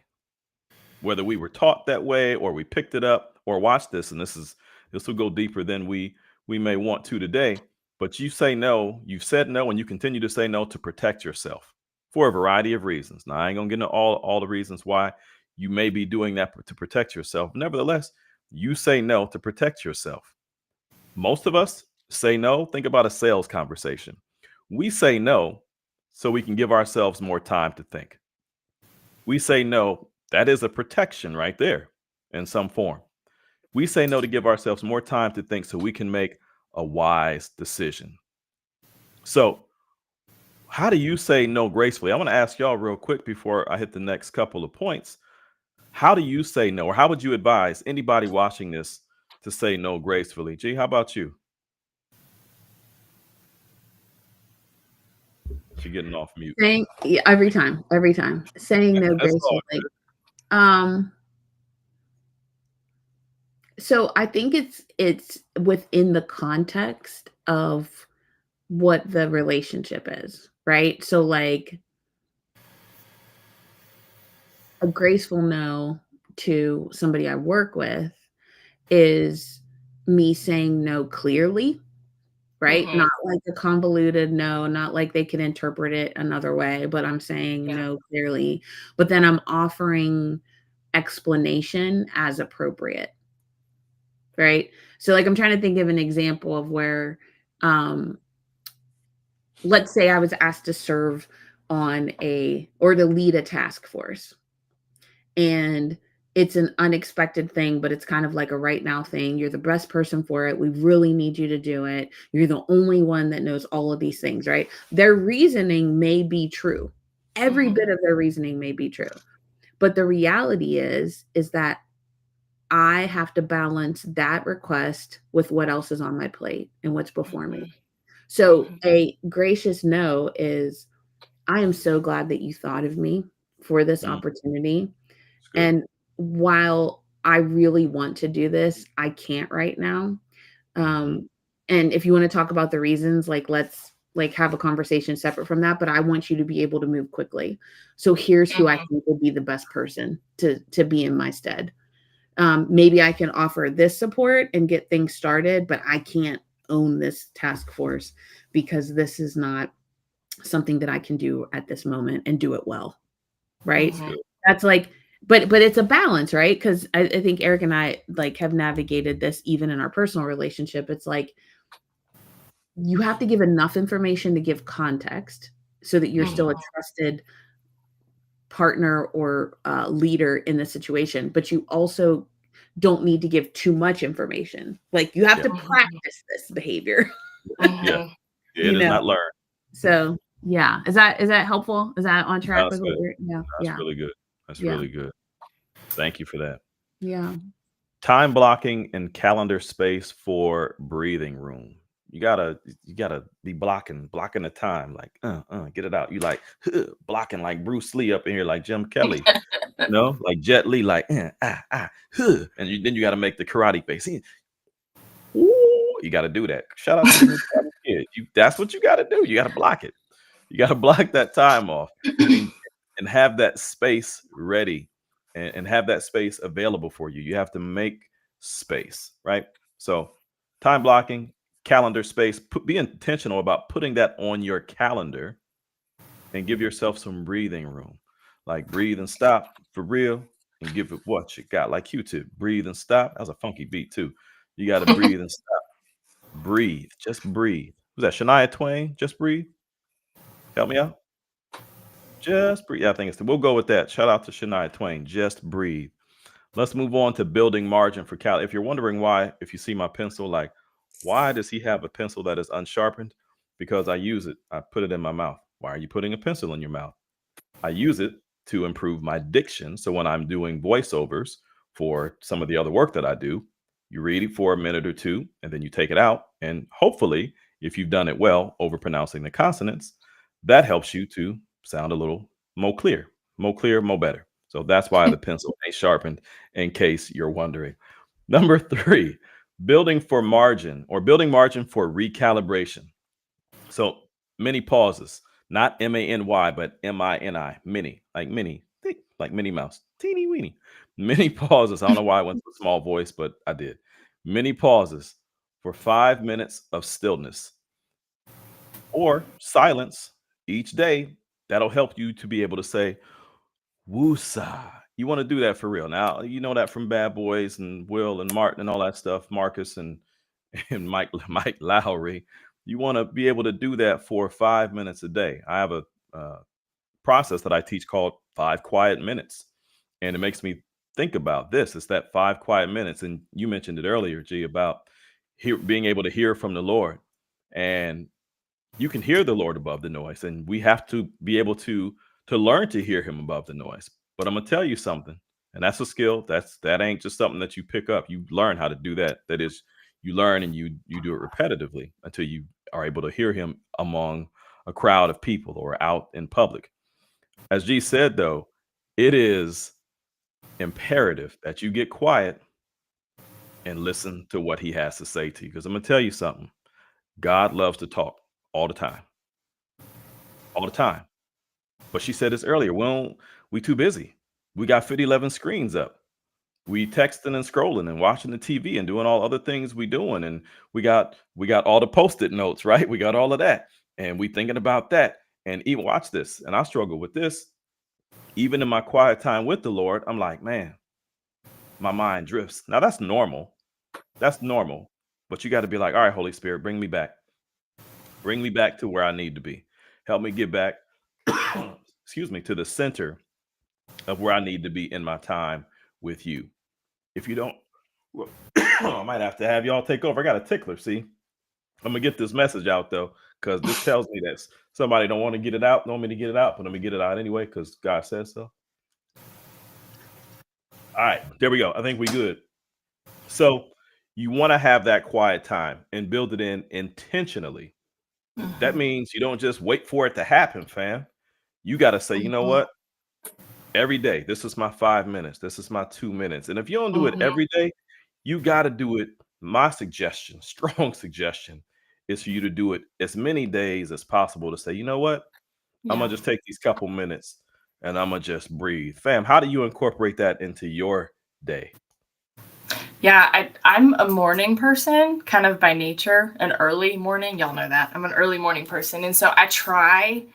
whether we were taught that way or we picked it up or watched this. And this will go deeper than we may want to today. But you say no, you've said no, and you continue to say no to protect yourself for a variety of reasons. Now, I ain't gonna get into all the reasons why you may be doing that to protect yourself. Nevertheless, you say no to protect yourself. Most of us say no. Think about a sales conversation. We say no so we can give ourselves more time to think. We say no. That is a protection right there in some form. We say no to give ourselves more time to think so we can make a wise decision. So, how do you say no gracefully? I want to ask y'all real quick before I hit the next couple of points. How do you say no, or how would you advise anybody watching this to say no gracefully? G, how about you? She getting off mute. Saying yeah, every time, saying no That's all gracefully. good. So I think it's within the context of what the relationship is, right? So like a graceful no to somebody I work with is me saying no clearly, right? Mhm. Not like a convoluted no, not like they can interpret it another way, but I'm saying Yeah. no clearly. But then I'm offering explanation as appropriate, right? So like I'm trying to think of an example of where um let's say I was asked to serve on or to lead a task force. and it's an unexpected thing, but it's kind of like a right now thing. You're the best person for it. We really need you to do it. You're the only one that knows all of these things, right? Their reasoning may be true. Every bit of their reasoning may be true. But the reality is that I have to balance that request with what else is on my plate and what's before me. So a gracious no is, I am so glad that you thought of me for this opportunity. And while I really want to do this, I can't right now. And if you want to talk about the reasons, like, let's like have a conversation separate from that, but I want you to be able to move quickly. So here's who I think would be the best person to be in my stead. Maybe I can offer this support and get things started, but I can't own this task force because this is not something that I can do at this moment and do it well. Right. That's like, but it's a balance, right? Because I think Eric and I like have navigated this even in our personal relationship. It's like, you have to give enough information to give context so that you're still a trusted partner or leader in the situation, but you also don't need to give too much information. Like, you have to practice this behavior. It is not learned. So yeah, is that helpful? Is that on track with what we're? That's really good. That's really good. Thank you for that. Yeah. Time blocking and calendar space for breathing room. You gotta be blocking the time, like get it out. You like blocking like Bruce Lee up in here, like Jim Kelly, like Jet Li, like and then you got to make the karate face. Ooh, you got to do that. Shout out to the karate kid. That's what you got to do. You got to block it. You got to block that time off and have that space ready and have that space available for you. You have to make space, right? So time blocking, calendar space, be intentional about putting that on your calendar and give yourself some breathing room. Like, breathe and stop for real and give it what you got. Like Q-Tip, breathe and stop. That was a funky beat too. You got to breathe and stop. Breathe. Just breathe. Was that Shania Twain? Just breathe. Help me out. Just breathe. Yeah, I think we'll go with that. Shout out to Shania Twain. Just breathe. Let's move on to building margin for Cal. If you're wondering why, if you see my pencil, like, why does he have a pencil that is unsharpened? Because I use it. I put it in my mouth. Why are you putting a pencil in your mouth? I use it to improve my diction. So when I'm doing voiceovers for some of the other work that I do, you read it for a minute or two, and then you take it out. And hopefully, if you've done it well, over pronouncing the consonants, that helps you to sound a little more clear, more better. So that's why the pencil ain't sharpened, in case you're wondering. Number 3, building margin for recalibration. So many pauses, not M-A-N-Y, but M-I-N-I, mini, like mini, thick, like Minnie Mouse, teeny weeny. Many pauses. I don't know why I went to a small voice, but I did. Many pauses for 5 minutes of stillness or silence each day. That'll help you to be able to say, woosah. You want to do that for real. Now, you know that from Bad Boys and Will and Martin and all that stuff, Marcus and Mike Lowry. You want to be able to do that for 5 minutes a day. I have a process that I teach called 5 quiet minutes. And it makes me think about this. It's that 5 quiet minutes. And you mentioned it earlier, G, about being able to hear from the Lord. And you can hear the Lord above the noise. And we have to be able to learn to hear him above the noise. But I'm going to tell you something. And that's a skill. That ain't just something that you pick up. You learn how to do that. That is, you learn and you do it repetitively until you are able to hear him among a crowd of people or out in public. As G said, though, it is imperative that you get quiet and listen to what he has to say to you. Because I'm going to tell you something. God loves to talk all the time. All the time. But she said this earlier. We too busy. We got 11 screens up. We texting and scrolling and watching the TV and doing all other things we doing. And we got all the Post-it notes, right? We got all of that. And we thinking about that. And even watch this. And I struggle with this. Even in my quiet time with the Lord, I'm like, man, my mind drifts. Now that's normal. That's normal. But you got to be like, all right, Holy Spirit, bring me back. Bring me back to where I need to be. Help me get back, excuse me, to the center of where I need to be in my time with you. If you don't, well, I might have to have y'all take over. I got a tickler. See, I'm gonna get this message out though, because this tells me that somebody don't want to get it out, don't want me to get it out, but let me get it out anyway, because God says so. All right, there we go. I think we good. So you want to have that quiet time and build it in intentionally. That Mhm. means you don't just wait for it to happen, fam. You got to say, you know Mhm. what? Every day, this is my 5 minutes. This is my 2 minutes. And if you don't do it Mhm. every day, you got to do it. My suggestion, strong suggestion, is for you to do it as many days as possible to say, you know what? I'm Yeah. going to just take these couple minutes and I'm going to just breathe. Fam, how do you incorporate that into your day? Yeah, I'm a morning person, kind of by nature, an early morning. Y'all know that. I'm an early morning person. And so I try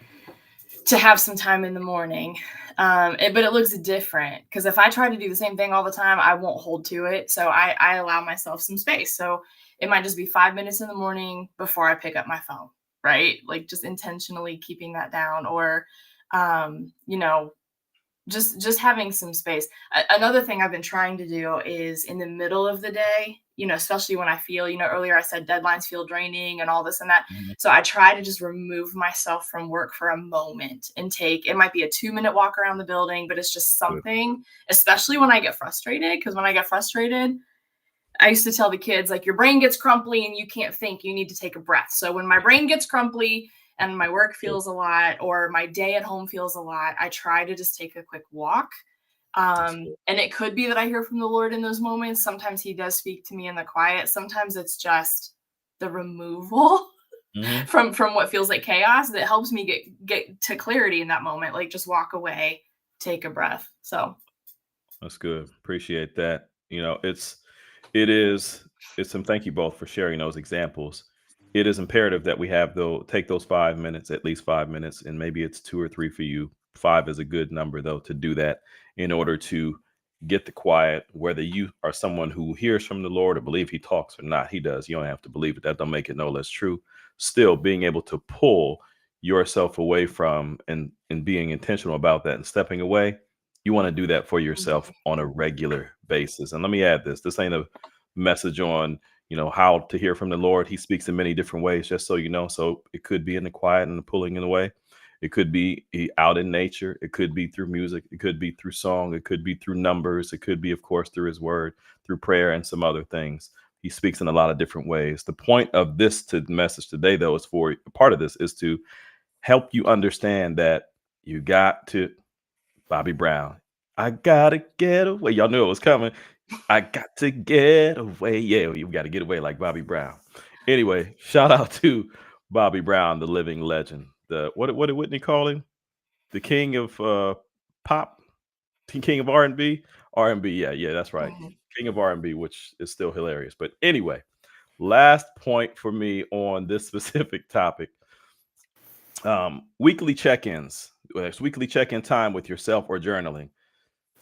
to have some time in the morning. But it looks different because if I try to do the same thing all the time, I won't hold to it. So I allow myself some space. So it might just be 5 minutes in the morning before I pick up my phone, right? Like just intentionally keeping that down, or, you know, just having some space. Another thing I've been trying to do is in the middle of the day, especially when I feel, earlier I said deadlines feel draining and all this and that. Mhm. So I try to just remove myself from work for a moment and take, it might be a 2-minute walk around the building, but it's just Good. something, especially when I get frustrated. Because when I get frustrated, I used to tell the kids, like, your brain gets crumply and you can't think, you need to take a breath. So when my brain gets crumply and my work Good. feels a lot or my day at home feels a lot, I try to just take a quick walk. That's good. And it could be that I hear from the Lord in those moments. Sometimes he does speak to me in the quiet. Sometimes it's just the removal Mhm. from what feels like chaos that helps me get to clarity in that moment. Like just walk away, take a breath. So That's good. Appreciate that. It is, it's some thank you both for sharing those examples. It is imperative that we have though take those 5 minutes, at least 5 minutes, and maybe it's two or three for you. Five is a good number though to do that in order to get the quiet, whether you are someone who hears from the Lord or believe he talks or not. He does. You don't have to believe it. That don't make it no less true. Still being able to pull yourself away from and being intentional about that and stepping away, you want to do that for yourself on a regular basis. And let me add this. This ain't a message on, how to hear from the Lord. He speaks in many different ways, just so you know. So it could be in the quiet and the pulling in away. It could be out in nature. It could be through music. It could be through song. It could be through numbers. It could be, of course, through his word, through prayer and some other things. He speaks in a lot of different ways. The point of this message today, though, is for part of this is to help you understand that you got to Bobby Brown. I gotta get away. Y'all knew it was coming. I got to get away. Yeah, you got to get away like Bobby Brown. Anyway, shout out to Bobby Brown, the living legend. The what did Whitney call him? The king of pop, king of R&B. R&B, yeah, that's right. mhm. King of R&B, which is still hilarious. But anyway, last point for me on this specific topic. Weekly check-ins. It's weekly check-in time with yourself or journaling.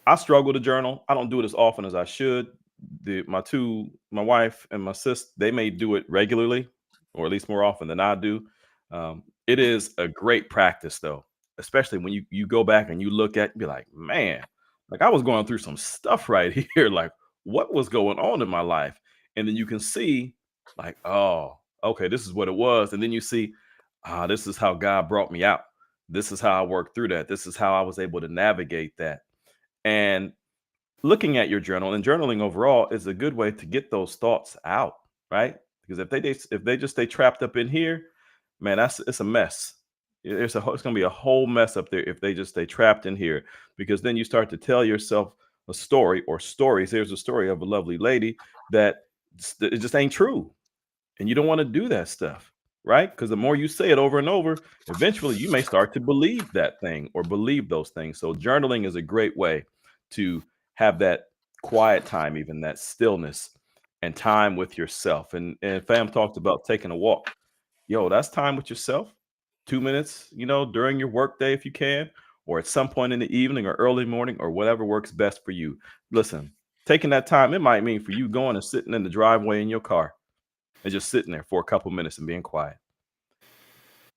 I struggle to journal. I don't do it as often as I should. My wife and my sis, they may do it regularly, or at least more often than I do. It is a great practice, though, especially when you go back and you look at, and be like, man, like I was going through some stuff right here. Like, what was going on in my life? And then you can see, like, oh, okay, this is what it was. And then you see, this is how God brought me out. This is how I worked through that. This is how I was able to navigate that. And looking at your journal and journaling overall is a good way to get those thoughts out, right? Because if they just stay trapped up in here, man, it's a mess. It's going to be a whole mess up there if they just stay trapped in here. Because then you start to tell yourself a story or stories. There's a story of a lovely lady that it just ain't true, and you don't want to do that stuff, right? Because the more you say it over and over, eventually you may start to believe that thing or believe those things. So journaling is a great way to have that quiet time, even that stillness and time with yourself. And fam talked about taking a walk. Yo, that's time with yourself. 2 minutes, during your workday if you can, or at some point in the evening or early morning or whatever works best for you. Listen, taking that time, it might mean for you going and sitting in the driveway in your car and just sitting there for a couple minutes and being quiet.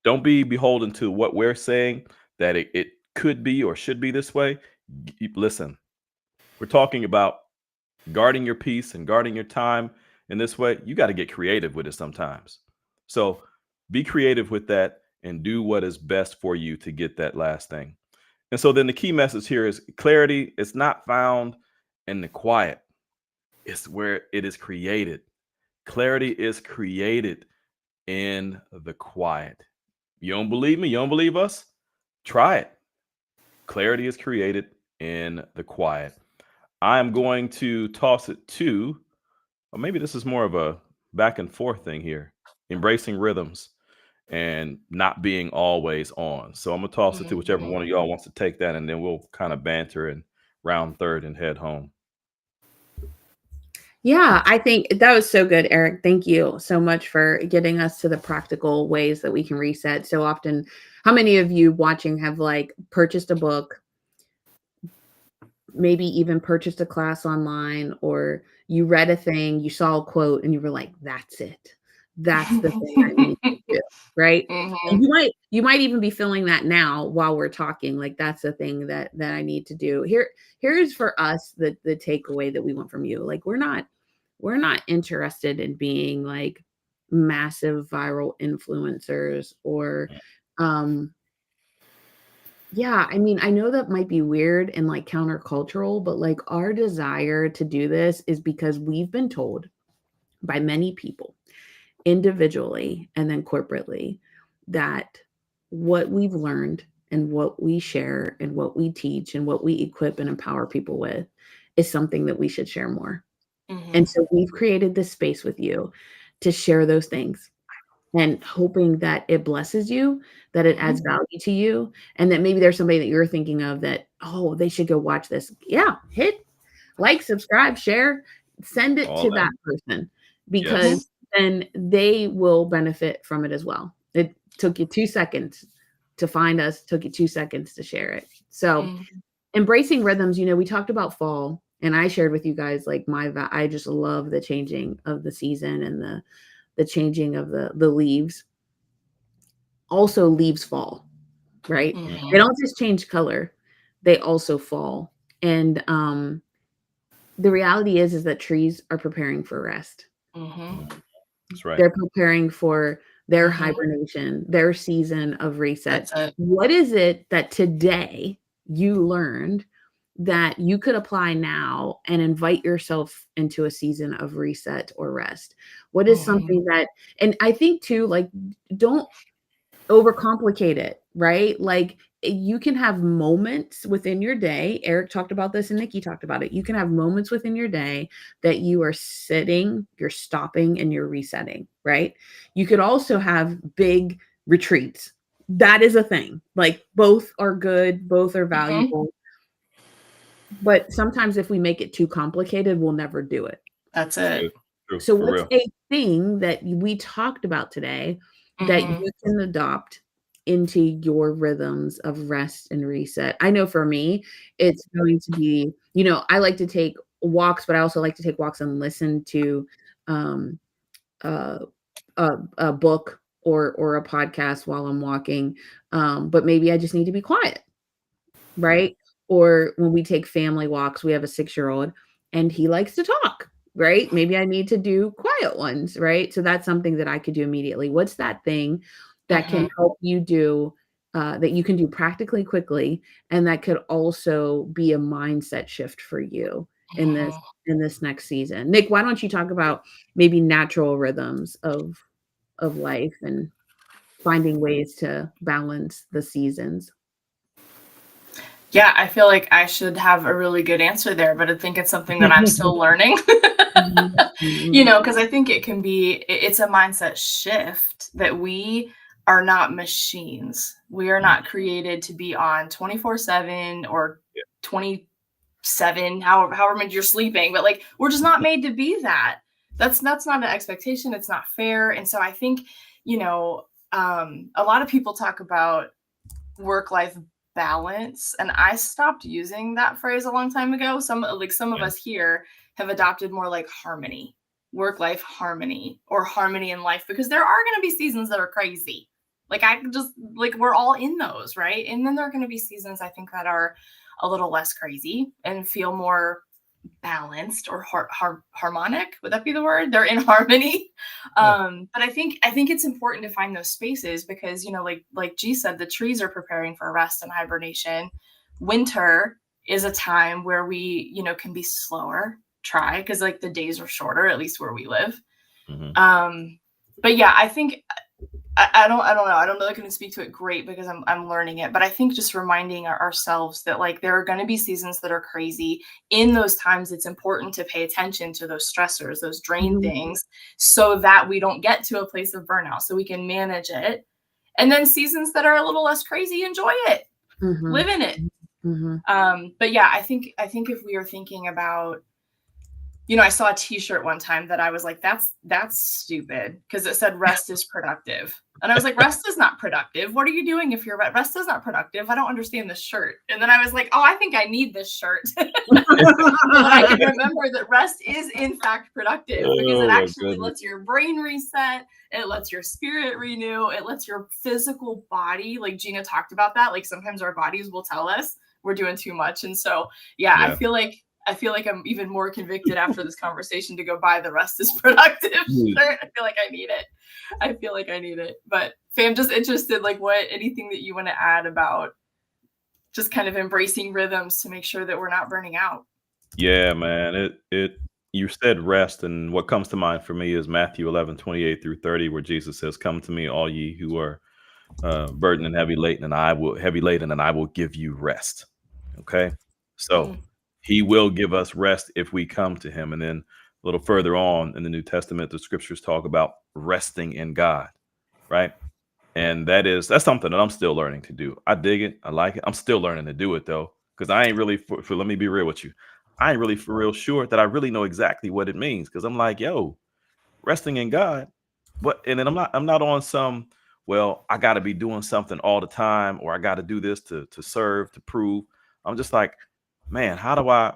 Don't be beholden to what we're saying that it could be or should be this way. Listen, we're talking about guarding your peace and guarding your time in this way. You got to get creative with it sometimes. So be creative with that and do what is best for you to get that last thing. And so then the key message here is clarity is not found in the quiet. It's where it is created. Clarity is created in the quiet. You don't believe me? You don't believe us? Try it. Clarity is created in the quiet. I am going to toss it to, or maybe this is more of a back and forth thing here, embracing rhythms and not being always on. So I'm going to toss it to whichever one of y'all wants to take that, and then we'll kind of banter and round third and head home. Yeah, I think that was so good, Eric. Thank you so much for getting us to the practical ways that we can reset. So often, how many of you watching have like purchased a book, maybe even purchased a class online, or you read a thing, you saw a quote, and you were like, that's it. That's the thing I need to do, right? And you might even be feeling that now while we're talking, like that's the thing that I need to do. Here's for us the takeaway that we want from you. Like we're not interested in being like massive viral influencers or yeah, I mean, I know that might be weird and like countercultural, but like our desire to do this is because we've been told by many people individually and then corporately that what we've learned and what we share and what we teach and what we equip and empower people with is something that we should share more. And so we've created this space with you to share those things and hoping that it blesses you, that it adds value to you, and that maybe there's somebody that you're thinking of that, oh, they should go watch this. Yeah, hit like, subscribe, share, send it to that person because then they will benefit from it as well. It took you 2 seconds to find us, took you 2 seconds to share it. So embracing rhythms, you know, we talked about fall and I shared with you guys like I just love the changing of the season and the changing of the leaves. Also leaves fall, right? They don't just change color, they also fall. And the reality is that trees are preparing for rest. That's right. They're preparing for their hibernation, their season of reset. What is it that today you learned that you could apply now and invite yourself into a season of reset or rest? What is something that, and I think too, like, don't overcomplicate it, right? Like you can have moments within your day. Eric talked about this and Nikki talked about it. You can have moments within your day that you are sitting, you're stopping, and you're resetting, right? You could also have big retreats. That is a thing. Like both are good, both are valuable. But sometimes if we make it too complicated, we'll never do it. That's it. True, So for what's real. a thing that we talked about today that you can adopt into your rhythms of rest and reset? I know for me, it's going to be, you know, I like to take walks, but I also like to take walks and listen to uh, a book or a podcast while I'm walking. But maybe I just need to be quiet, right? Or when we take family walks, we have a 6-year-old and he likes to talk, right? Maybe I need to do quiet ones, right? So that's something that I could do immediately. What's that thing that can help you do that you can do practically quickly and that could also be a mindset shift for you in this next season? Nick, why don't you talk about maybe natural rhythms of life and finding ways to balance the seasons? Yeah, I feel like I should have a really good answer there, but I think it's something that I'm still learning. You know, because I think it's a mindset shift that we are not machines. We are not created to be on 24/7 or 27, however much you're sleeping, but like we're just not made to be that. That's not an expectation. It's not fair. And so I think, you know, a lot of people talk about work-life balance, and I stopped using that phrase a long time ago. Some of us here have adopted more like harmony, work-life harmony, or harmony in life, because there are going to be seasons that are crazy. Like I can just like we're all in those, right? And then there are going to be seasons I think that are a little less crazy and feel more balanced or harmonic. Would that be the word? They're in harmony. Yeah. But I think it's important to find those spaces because like G said, the trees are preparing for rest and hibernation. Winter is a time where we can be slower. Try because like the days are shorter, at least where we live. Mhm. But yeah, I think I don't know. I don't know that I can speak to it great because I'm learning it. But I think just reminding ourselves that like there are going to be seasons that are crazy. In those times, it's important to pay attention to those stressors, those drain Mhm. things, so that we don't get to a place of burnout, so we can manage it. And then seasons that are a little less crazy, enjoy it, Mhm. live in it. Mhm. But yeah, I think if we are thinking about I saw a t-shirt one time that I was like, that's stupid because it said rest is productive. And I was like, rest is not productive. What are you doing if you're rest is not productive? I don't understand this shirt. And then I was like, oh, I think I need this shirt. So that I can remember that rest is in fact productive because it Oh my actually goodness. lets your brain reset, it lets your spirit renew, it lets your physical body, like Gina talked about that. Like sometimes our bodies will tell us we're doing too much. And so yeah, I Yeah. feel like I'm even more convicted after this conversation to go buy the rest is productive Mm. shirt. I feel like I need it. I feel like I need it. But fam, just interested, like what anything that you want to add about just kind of embracing rhythms to make sure that we're not burning out. Yeah, man. It you said rest, and what comes to mind for me is Matthew 11:28 through 30, where Jesus says, "Come to me, all ye who are burdened and heavy laden, and I will give you rest." Okay, so Mm, He will give us rest if we come to Him. And then a little further on in the New Testament, the scriptures talk about resting in God, right? And that's something that I'm still learning to do. I dig it. I like it. I'm still learning to do it though, because I ain't really let me be real with you. I ain't really for real sure that I really know exactly what it means. Because I'm like, yo, resting in God. But and then I'm not on some, well, I gotta be doing something all the time, or I gotta do this to serve, to prove. I'm just like, man, how do I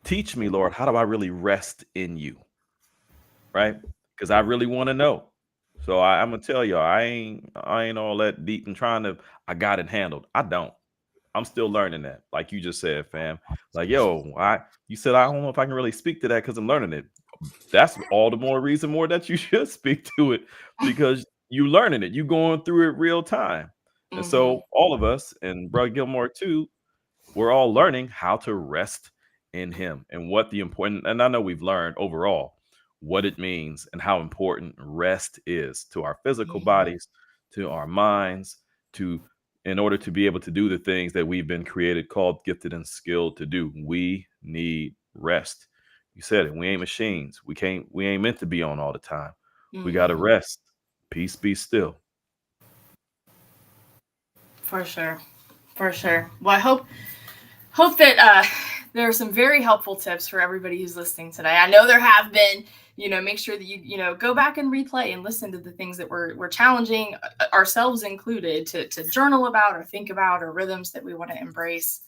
teach me, Lord? How do I really rest in you? Right? Because I really want to know. So I'm gonna tell y'all, I ain't all that deep and trying to. I got it handled. I don't. I'm still learning that. Like you just said, fam. Like, yo, you said I don't know if I can really speak to that because I'm learning it. That's all the more reason more that you should speak to it because you learning it. You going through it real time. And hmm so all of us and Brother Gilmore too, we're all learning how to rest in him and what the important, and I know we've learned overall what it means and how important rest is to our physical hmm bodies, to our minds, to in order to be able to do the things that we've been created, called, gifted, and skilled to do. We need rest. You said it. We ain't machines. We ain't meant to be on all the time. We gotta hmm rest. Peace be still. For sure. For sure. Well, I hope that there are some very helpful tips for everybody who's listening today. I know there have been. Make sure that you go back and replay and listen to the things that we're challenging ourselves included to journal about or think about or rhythms that we want to embrace.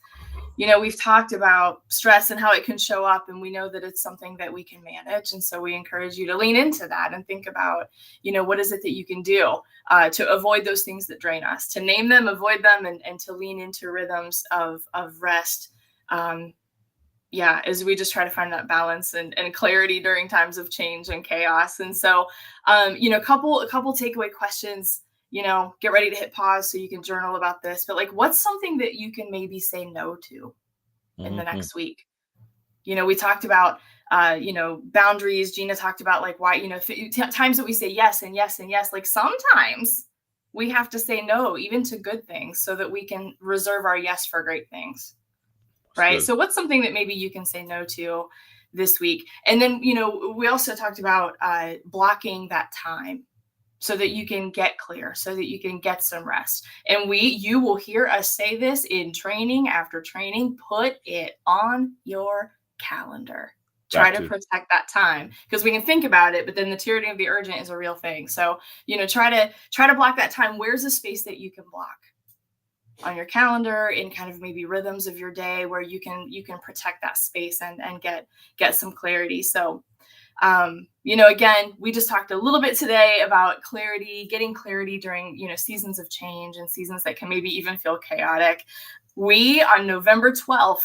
We've talked about stress and how it can show up, and we know that it's something that we can manage. And so we encourage you to lean into that and think about, what is it that you can do to avoid those things that drain us, to name them, avoid them, and to lean into rhythms of rest. Um, yeah, as we just try to find that balance and clarity during times of change and chaos. And so, a couple takeaway questions. Get ready to hit pause so you can journal about this. But like, what's something that you can maybe say no to in the Mhm. next week? We talked about boundaries. Gina talked about like why times that we say yes and yes and yes. Like sometimes we have to say no even to good things so that we can reserve our yes for great things, That's right? good. So what's something that maybe you can say no to this week? And then we also talked about blocking that time so that you can get clear, so that you can get some rest. And you will hear us say this in training after training. Put it on your calendar. Try Got to to. protect that time because we can think about it, but then the tyranny of the urgent is a real thing. So, try to block that time. Where's a space that you can block on your calendar in kind of maybe rhythms of your day where you can protect that space and get some clarity. So Again, we just talked a little bit today about clarity, getting clarity during, seasons of change and seasons that can maybe even feel chaotic. We, on November 12th,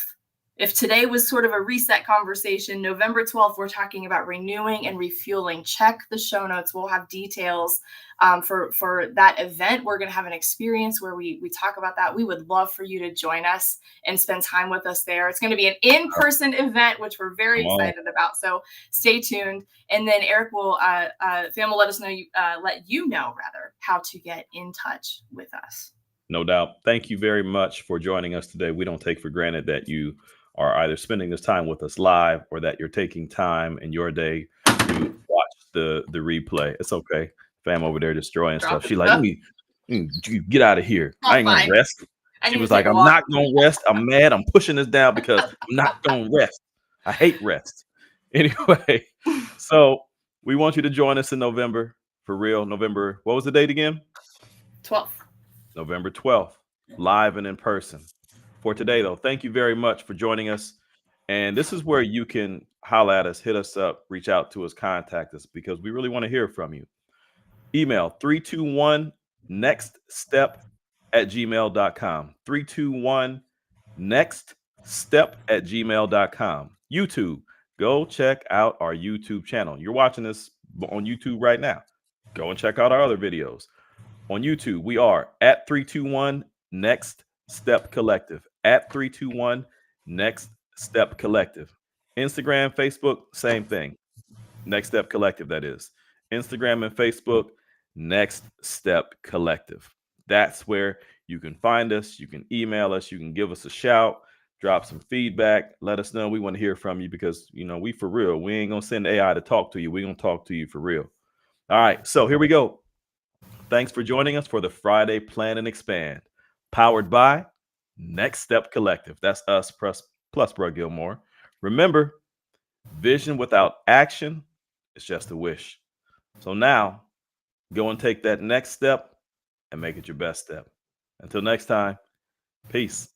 if today was sort of a reset conversation, November 12th, we're talking about renewing and refueling. Check the show notes. We'll have details for that event. We're going to have an experience where we talk about that. We would love for you to join us and spend time with us there. It's going to be an in-person event, which we're very excited about. So stay tuned. And then Eric will, Sam will let you know how to get in touch with us. No doubt. Thank you very much for joining us today. We don't take for granted that you are either spending this time with us live or that you're taking time in your day to watch the replay. It's okay. Fam over there destroying stuff. She like, get out of here. I ain't gonna rest. She was like, I'm not gonna rest. I'm mad. I'm pushing this down because I'm not gonna rest. I hate rest. Anyway, so we want you to join us in November for real. November, what was the date again? 12th. November 12th, live and in person. For today, though, thank you very much for joining us. And this is where you can holler at us, hit us up, reach out to us, contact us, because we really want to hear from you. Email 321nextstep@gmail.com. 321nextstep@gmail.com. YouTube, go check out our YouTube channel. You're watching this on YouTube right now. Go and check out our other videos. On YouTube, we are at 321 Next Step Collective. At 321 Next Step Collective. Instagram, Facebook, same thing. Next Step Collective, that is. Instagram and Facebook, Next Step Collective. That's where you can find us. You can email us. You can give us a shout, drop some feedback. Let us know. We want to hear from you because, we for real. We ain't going to send AI to talk to you. We're going to talk to you for real. All right, so here we go. Thanks for joining us for the Friday Plan and Expand, powered by Next Step Collective. That's us plus Brooke Gilmore. Remember, vision without action is just a wish. So now, go and take that next step and make it your best step. Until next time, peace.